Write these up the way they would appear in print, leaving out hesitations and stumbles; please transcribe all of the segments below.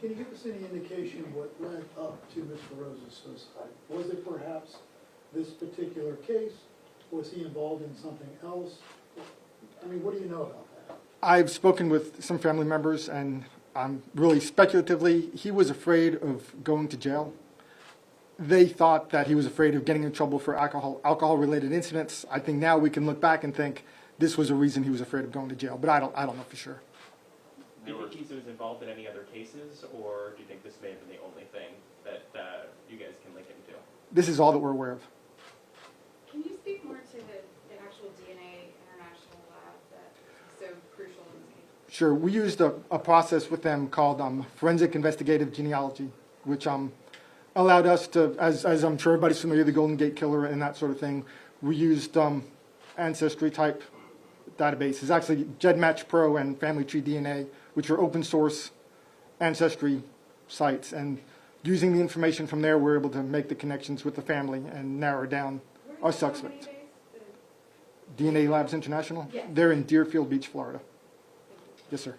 Can you give us any indication of what led up to Mr. Rose's suicide? Was it perhaps this particular case? Was he involved in something else? I mean, what do you know about that? I've spoken with some family members, and really speculatively, he was afraid of going to jail. They thought that he was afraid of getting in trouble for alcohol-related incidents. I think now we can look back and think this was a reason he was afraid of going to jail, but I don't know for sure. Do you think he was involved in any other cases, or do you think this may have been the only thing that you guys can link him to? This is all that we're aware of. Can you speak more to the actual DNA International lab that's so crucial in this case? Sure. We used a process with them called forensic investigative genealogy, which allowed us to, as I'm sure everybody's familiar, the Golden Gate Killer and that sort of thing. We used ancestry type databases, actually GEDmatch Pro and Family Tree DNA, which are open source ancestry sites. And using the information from there, we're able to make the connections with the family and narrow down our suspects. DNA Labs International? Yes. They're in Deerfield Beach, Florida. Yes, sir.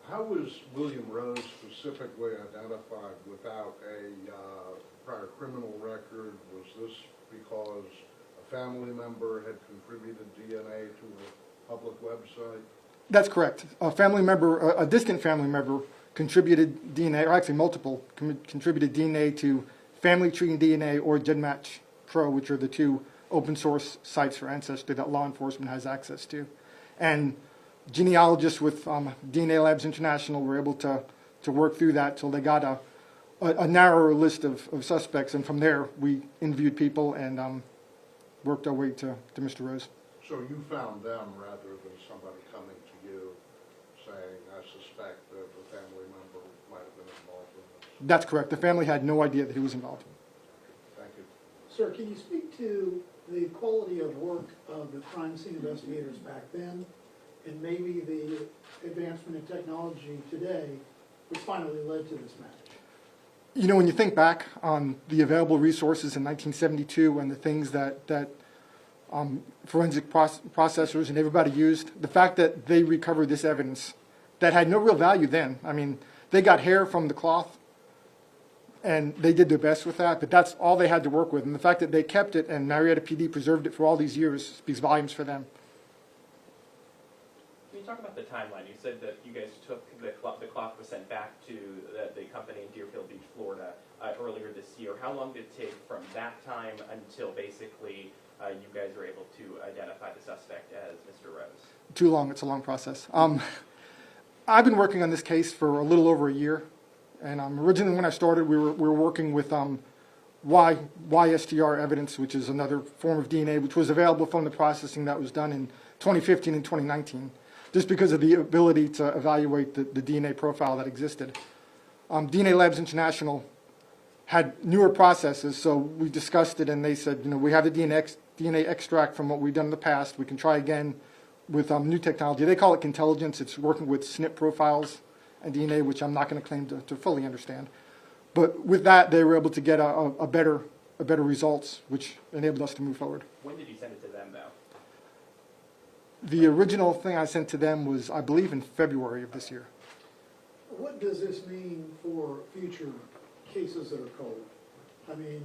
How was William Rose specifically identified without a prior criminal record? Was this because a family member had contributed DNA to a public website? That's correct. A family member, a distant family member, contributed DNA, or actually multiple, contributed DNA to Family Tree DNA or GEDmatch Pro, which are the two open source sites for ancestry that law enforcement has access to. And genealogists with DNA Labs International were able to work through that till they got a narrower list of suspects. And from there, we interviewed people and worked our way to Mr. Rose. So you found them rather than somebody coming to you saying, I suspect that the family member might have been involved in this? That's correct. The family had no idea that he was involved. Thank you. Sir, can you speak to the quality of work of the crime scene investigators back then, and maybe the advancement in technology today, which finally led to this match? You know, when you think back on the available resources in 1972 and the things that forensic processors and everybody used, the fact that they recovered this evidence that had no real value then. I mean, they got hair from the cloth, and they did their best with that, but that's all they had to work with. And the fact that they kept it and Marietta PD preserved it for all these years speaks volumes for them. Can you talk about the timeline? You said that you guys took the clock was sent back to the company in Deerfield Beach, Florida, earlier this year. How long did it take from that time until basically you guys were able to identify the suspect as Mr. Rose? Too long. It's a long process. I've been working on this case for a little over a year. And originally when I started, we were working with YSTR evidence, which is another form of DNA, which was available from the processing that was done in 2015 and 2019, just because of the ability to evaluate the DNA profile that existed. DNA Labs International had newer processes, so we discussed it, and they said, you know, we have the DNA extract from what we've done in the past. We can try again with new technology. They call it Contelligence. It's working with SNP profiles and DNA, which I'm not going to claim to fully understand. But with that, they were able to get a better results, which enabled us to move forward. When did you send it to them, though? The original thing I sent to them was, I believe, in February of this year. What does this mean for future cases that are cold? I mean,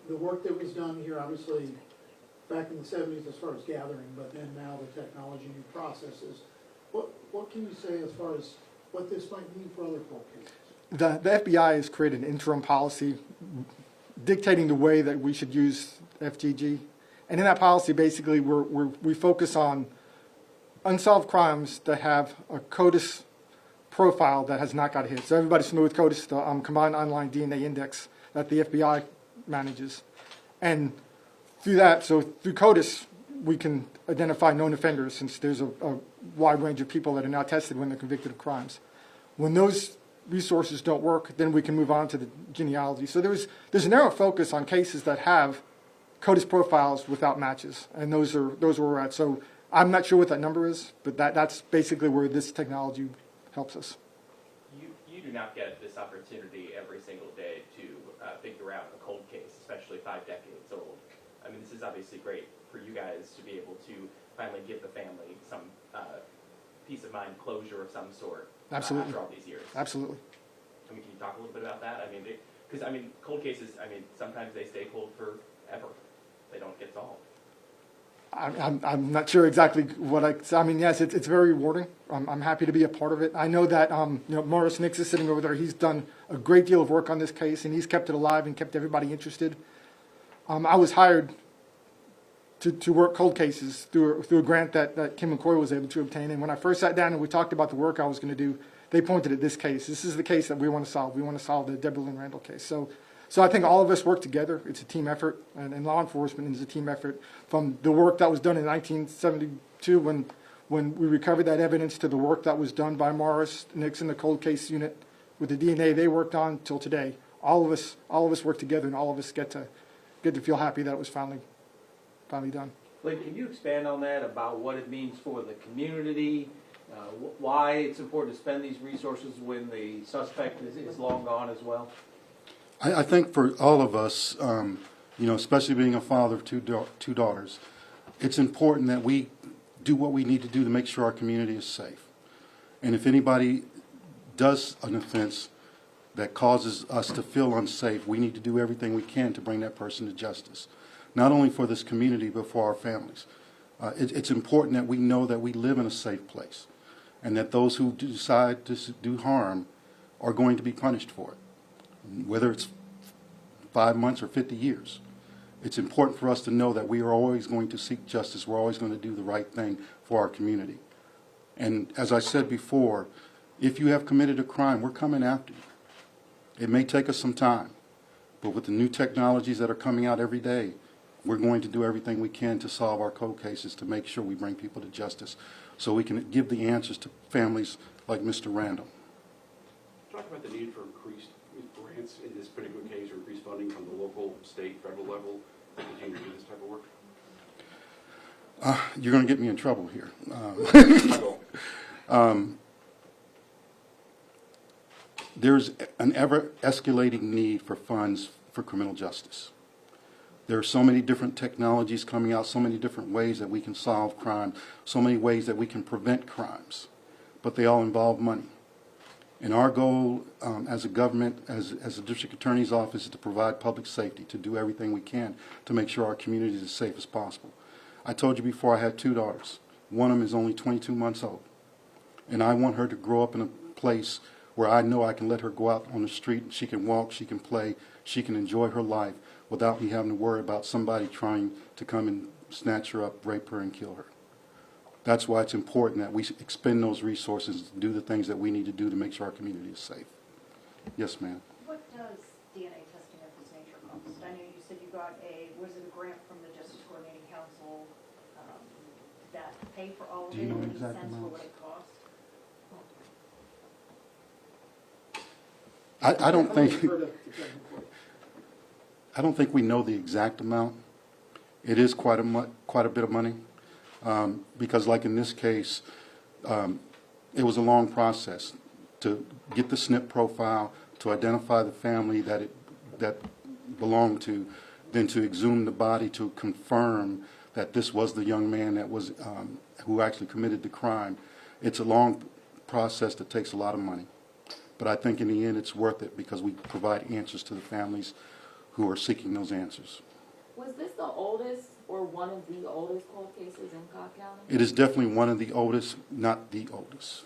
the work that was done here, obviously, back in the 70s as far as gathering, but then now the technology, new processes. What can you say as far as what this might mean for other cold cases? The FBI has created an interim policy dictating the way that we should use FGG. And in that policy, basically, we focus on unsolved crimes that have a CODIS profile that has not got hit. So everybody's familiar with CODIS, the Combined Online DNA Index that the FBI manages. And through that, so through CODIS, we can identify known offenders, since there's a wide range of people that are now tested when they're convicted of crimes. When those resources don't work, then we can move on to the genealogy. So there's a narrow focus on cases that have CODIS profiles without matches, and those are where we're at. So I'm not sure what that number is, but that's basically where this technology helps us. You do not get this opportunity every single day to figure out a cold case, especially 5 decades old. I mean, this is obviously great for you guys to be able to finally give the family some peace of mind, closure of some sort. Absolutely. After all these years. Absolutely. can you talk a little bit about that? I mean, because, I mean, cold cases, I mean, sometimes they stay cold forever. They don't get solved. I'm not sure exactly what I mean, yes, it's very rewarding. I'm happy to be a part of it. I know that, Morris Nix is sitting over there. He's done a great deal of work on this case, and he's kept it alive and kept everybody interested. I was hired to work cold cases through a grant that Kim McCoy was able to obtain. And when I first sat down and we talked about the work I was going to do, they pointed at this case. This is the case that we want to solve. We want to solve the Debbie Lynn Randall case. So I think all of us work together. It's a team effort, and law enforcement is a team effort. From the work that was done in 1972 when we recovered that evidence to the work that was done by Morris Nix in the cold case unit with the DNA they worked on till today. All of us work together, and all of us get to feel happy that it was finally done. Lynn, can you expand on that about what it means for the community, why it's important to spend these resources when the suspect is long gone as well? I think for all of us, especially being a father of two daughters, it's important that we do what we need to do to make sure our community is safe. And if anybody does an offense that causes us to feel unsafe, we need to do everything we can to bring that person to justice, not only for this community, but for our families. It's important that we know that we live in a safe place, and that those who decide to do harm are going to be punished for it, whether it's 5 months or 50 years. It's important for us to know that we are always going to seek justice. We're always going to do the right thing for our community. And as I said before, if you have committed a crime, we're coming after you. It may take us some time, but with the new technologies that are coming out every day, we're going to do everything we can to solve our cold cases, to make sure we bring people to justice, so we can give the answers to families like Mr. Randall. Talk about the need for increased grants in this particular case, or increased funding from the local, state, federal level to continue to do this type of work. You're going to get me in trouble here. There's an ever-escalating need for funds for criminal justice. There are so many different technologies coming out, so many different ways that we can solve crime, so many ways that we can prevent crimes, but they all involve money. And our goal as a government, as a district attorney's office, is to provide public safety, to do everything we can to make sure our community is as safe as possible. I told you before I had 2 daughters. One of them is only 22 months old. And I want her to grow up in a place where I know I can let her go out on the street, she can walk, she can play, she can enjoy her life without me having to worry about somebody trying to come and snatch her up, rape her, and kill her. That's why it's important that we expend those resources to do the things that we need to do to make sure our community is safe. Yes, ma'am. What does DNA testing of this nature cost? I know you said you got was it a grant from the Justice Coordinating Council that pay for all of it? Do you know Any exact sense for amounts? what it cost? I don't think Heard of the technical. I don't think we know the exact amount. It is quite a bit of money, because like in this case, it was a long process to get the SNP profile, to identify the family that belonged to, then to exhume the body to confirm that this was the young man that was who actually committed the crime. It's a long process that takes a lot of money. But I think in the end it's worth it, because we provide answers to the families who are seeking those answers. Was this the oldest or one of the oldest cold cases in Cobb County? It is definitely one of the oldest, not the oldest.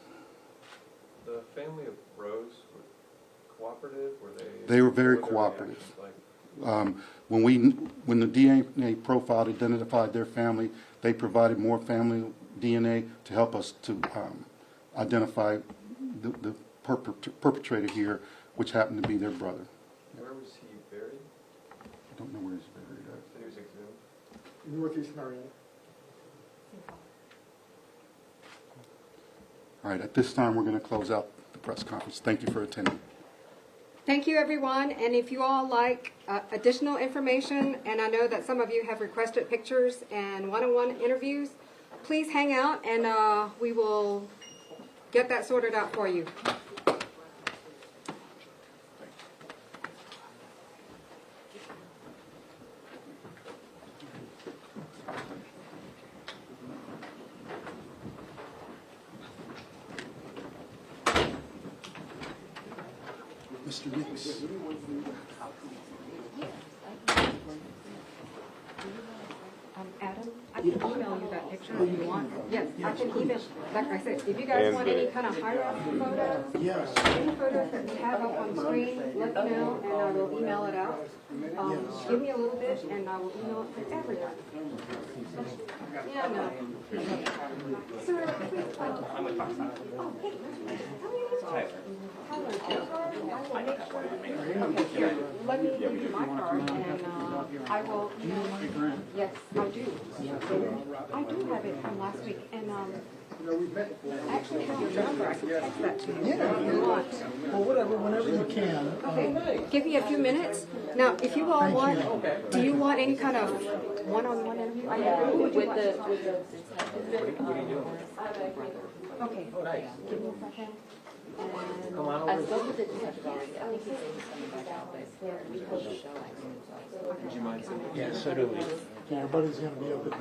The family of Rose were cooperative? Were they? They were very what their cooperative. reactions like? When the DNA profile identified their family, they provided more family DNA to help us to identify the perpetrator here, which happened to be their brother. Where was he buried? I don't know where he's buried at. He was exhumed. Northeast Marietta. All right, at this time, we're going to close out the press conference. Thank you for attending. Thank you, everyone. And if you all like additional information, and I know that some of you have requested pictures and one-on-one interviews, please hang out and we will get that sorted out for you. Mr. Nix. Adam, I can email you that picture if you want. Yes, I can email, like I said, if you guys want any kind of high-res photos, Yes. any photos that we have up on the screen, let me know, and I will email it out. Give me a little bit, and I will email it to everyone. Yeah, no. Sir, please, I'm with Fox. oh, hey, how are you? Tyler. Tyler, I will make sure. Okay, here, let me give you my card, and I will email. Yes, I do. I do have it from last week, and I actually have your number. I can text that to you if you want. Well, whatever, whenever you can. Okay, give me a few minutes. Now, if you all want, do you want any kind of one-on-one interview? With the, Okay. Oh, nice. Give me a second. And Come on I over. spoke with the detective already. I think he's coming back out, but we could show. Yeah, so do we. Everybody's gonna be up at